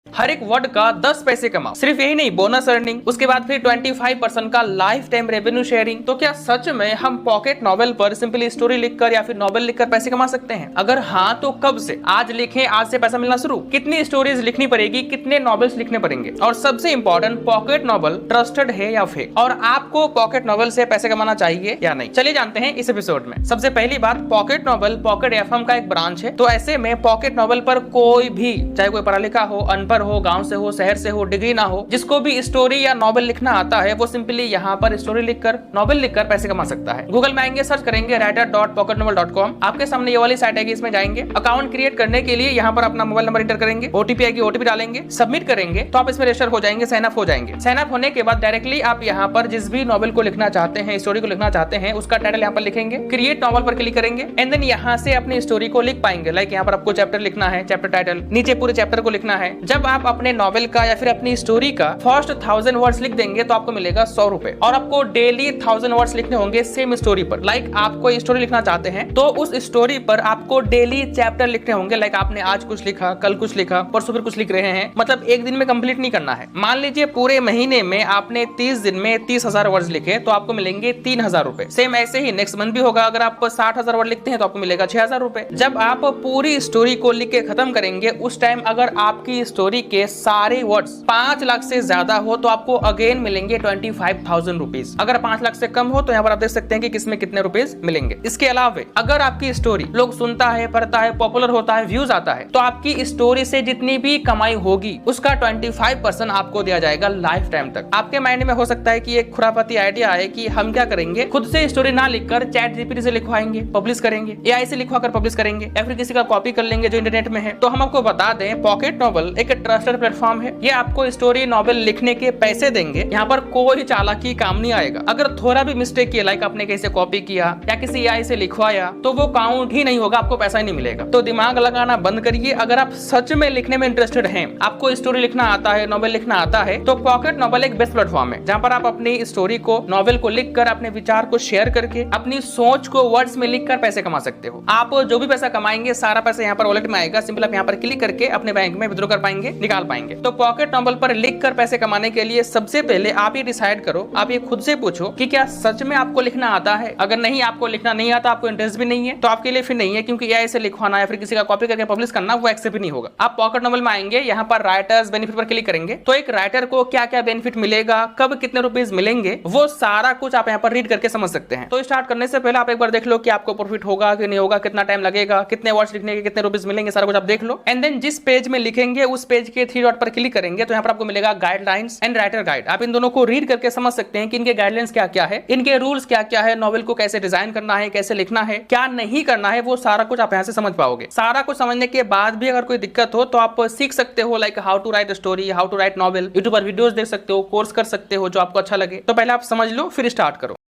हर एक वर्ड का 10 पैसे कमाओ। सिर्फ यही नहीं, बोनस अर्निंग, उसके बाद फिर 25% का लाइफ टाइम रेवेन्यू शेयरिंग। तो क्या सच में हम पॉकेट नॉवेल पर सिंपली स्टोरी लिखकर या फिर नॉवेल लिखकर पैसे कमा सकते हैं? अगर हाँ तो कब से? आज लिखें, आज से पैसा मिलना शुरू। कितनी स्टोरीज लिखनी पड़ेगी, कितने नॉवेल्स लिखने पड़ेंगे, और सबसे इंपॉर्टेंट, पॉकेट नॉवेल ट्रस्टेड है या फेक, और आपको पॉकेट नॉवेल से पैसे कमाना चाहिए या नहीं? चलिए जानते हैं इस एपिसोड में। सबसे पहली बात, पॉकेट नॉवेल पॉकेट एफएम का एक ब्रांच है। तो ऐसे में पॉकेट नॉवेल पर कोई भी, चाहे कोई पढ़ा लिखा हो, अनपढ़ हो, गांव से हो, शहर से हो, डिग्री ना हो, जिसको भी स्टोरी या नॉवेल लिखना आता है, वो सिंपली यहाँ पर स्टोरी लिखकर, नॉवेल लिखकर पैसे कमा सकता है। गूगल में आएंगे, सर्च करेंगे writer.pocketnovel.com। आपके सामने ये वाली साइट आएगी, इसमें जाएंगे। अकाउंट क्रिएट करने के लिए यहाँ पर अपना मोबाइल नंबर एंटर करेंगे, ओटीपी आएगी, ओटीपी डालेंगे, सबमिट करेंगे तो आप इसमें रजिस्टर हो जाएंगे, साइन अप हो जाएंगे। साइन अप होने के बाद डायरेक्टली आप यहाँ पर जिस भी नॉवेल को लिखना चाहते हैं, स्टोरी को लिखना चाहते हैं, उसका टाइटल यहाँ पर लिखेंगे, क्रिएट नॉवेल पर क्लिक करेंगे, एंड देन यहाँ से अपनी स्टोरी को लिख पाएंगे। लाइक यहाँ पर आपको चैप्टर लिखना है, चैप्टर टाइटल, नीचे पूरे चैप्टर को लिखना है। जब आप अपने नॉवेल का या फिर अपनी स्टोरी का फर्स्ट 1000 वर्ड्स लिख देंगे तो आपको मिलेगा 100 रुपए, और आपको डेली 1000 वर्ड्स लिखने होंगे सेम स्टोरी पर। लाइक आप कोई स्टोरी लिखना चाहते हैं तो उस स्टोरी पर आपको डेली चैप्टर लिखने होंगे। लाइक आपने आज कुछ लिखा, कल कुछ लिखा, परसों फिर कुछ लिख रहे हैं, मतलब एक दिन में कंप्लीट नहीं करना है। मान लीजिए पूरे महीने में आपने 30 दिन में 30,000 वर्ड्स लिखे तो आपको मिलेंगे 3,000 रुपए। सेम ऐसे ही नेक्स्ट मंथ भी होगा, अगर आप 60,000 वर्ड लिखते हैं तो आपको मिलेगा 6,000 रुपए। जब आप पूरी स्टोरी को लिख के खत्म करेंगे, उस टाइम अगर आपकी स्टोरी के सारे वर्ड्स 5 लाख से ज्यादा हो तो आपको अगेन मिलेंगे 25,000 रुपीज। अगर 5 लाख से कम हो तो यहाँ पर आप देख सकते हैं कि किसमें कितने रुपीज मिलेंगे। इसके अलावा अगर आपकी स्टोरी लोग सुनता है, पढ़ता है, पॉपुलर होता है, व्यूज आता है, तो आपकी स्टोरी से जितनी भी कमाई होगी उसका 25% आपको दिया जाएगा लाइफ टाइम तक। आपके माइंड में हो सकता है कि एक खुरापाती आइडिया है कि हम क्या करेंगे, खुद से स्टोरी ना लिखकर चैट जीपीटी से लिखवाएंगे, पब्लिश करेंगे, एआई से लिखवा कर पब्लिश करेंगे, या फिर किसी का कॉपी कर लेंगे जो इंटरनेट में है। तो हम आपको बता दें, पॉकेट नॉवेल एक ट्रस्टेड प्लेटफॉर्म है। ये आपको स्टोरी नॉवेल लिखने के पैसे देंगे। यहाँ पर कोई चालाकी काम नहीं आएगा। अगर थोड़ा भी मिस्टेक किया, लाइक आपने कहीं से कॉपी किया या किसी एआई से लिखवाया, तो वो काउंट ही नहीं होगा, आपको पैसा ही नहीं मिलेगा। तो दिमाग लगाना बंद करिए। अगर आप सच में लिखने में इंटरेस्टेड हैं, आपको स्टोरी लिखना आता है, नॉवेल लिखना आता है, तो पॉकेट नॉवेल एक बेस्ट प्लेटफॉर्म है, जहाँ पर आप अपनी स्टोरी को, नॉवेल को लिखकर, अपने विचार को शेयर करके, अपनी सोच को वर्ड्स में लिखकर पैसे कमा सकते हो। आप जो भी पैसा कमाएंगे, सारा पैसा यहाँ पर वॉलेट में आएगा। सिंपल आप यहाँ पर क्लिक करके अपने बैंक में विड्रॉ कर पाएंगे, निकाल पाएंगे। तो पॉकेट नॉवेल पर लिखकर पैसे कमाने के लिए सबसे पहले आप ये डिसाइड करो, आप ये खुद से पूछो कि क्या सच में आपको लिखना आता है। अगर नहीं, आपको लिखना नहीं आता, आपको इंटरेस्ट भी नहीं है, तो आपके लिए फिर नहीं है, क्योंकि एआई से लिखवाना या फिर किसी का कॉपी करके पब्लिश करना वो एक्सेप्ट नहीं होगा। आप पॉकेट नॉवेल में आएंगे, यहाँ पर राइटर्स बेनिफिट पर क्लिक करेंगे, तो एक राइटर को क्या क्या बेनिफिट मिलेगा, कब कितने रुपीज मिलेंगे, वो सारा कुछ आप यहाँ पर रीड करके समझ सकते हैं। तो स्टार्ट करने से पहले आप एक बार देख लो कि आपको प्रॉफिट होगा कि नहीं होगा, कितना टाइम लगेगा, कितने वर्ड्स लिखने के कितने रुपीज मिलेंगे, सारा कुछ आप देख लो। एंड देन जिस पेज में लिखेंगे उस पेज के 3 डॉट पर क्लिक करेंगे, तो यहाँ पर आपको मिलेगा गाइडलाइंस एंड राइटर गाइड। आप इन दोनों को रीड करके समझ सकते हैं कि इनके गाइडलाइंस क्या क्या है, इनके रूल्स क्या क्या है, नॉवेल को कैसे डिजाइन करना है, कैसे लिखना है, क्या नहीं करना है, वो सारा कुछ आप यहाँ से समझ पाओगे। सारा कुछ समझने के बाद भी अगर कोई दिक्कत हो तो आप सीख सकते हो, like how to write story, how to write novel. YouTube पर वीडियोस देख सकते हो, कोर्स कर सकते हो जो आपको अच्छा लगे। तो पहले आप समझ लो, फिर स्टार्ट करो।